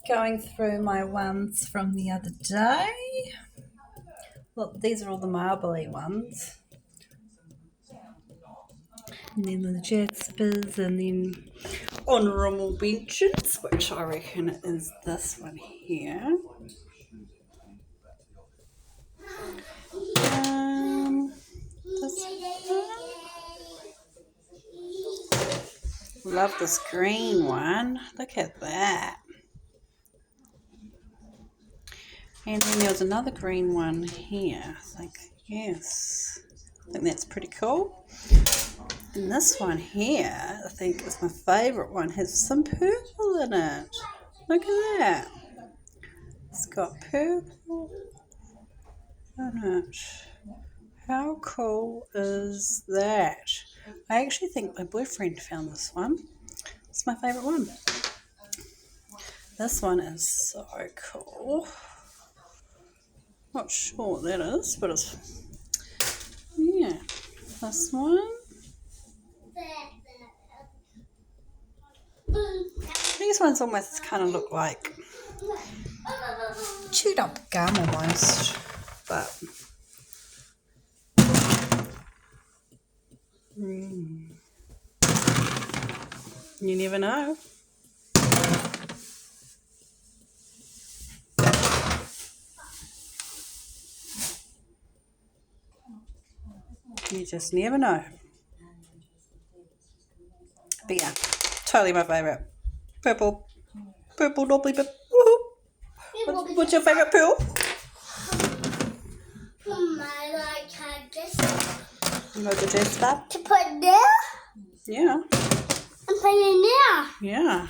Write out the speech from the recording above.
Going through my ones from the other day. Look, these are all the marbly ones. And then the Jaspers, and then honourable mentions, which I reckon is this one here. This one. Love this green one. Look at that. And then there was another green one here. I think, yes. I think that's pretty cool. And this one here, I think is my favourite one, has some purple in it. Look at that. It's got purple in it. How cool is that? I actually think my boyfriend found this one. It's my favourite one. This one is so cool. Not sure what that is, but it's, yeah, this one. These ones almost kind of look like chewed up gum almost, but you never know. You just never know. But yeah, totally my favourite. Purple knobbly bit. Woohoo! What's your favourite pearl? Like the Jasper? To put there? Yeah. And put it in there? Yeah.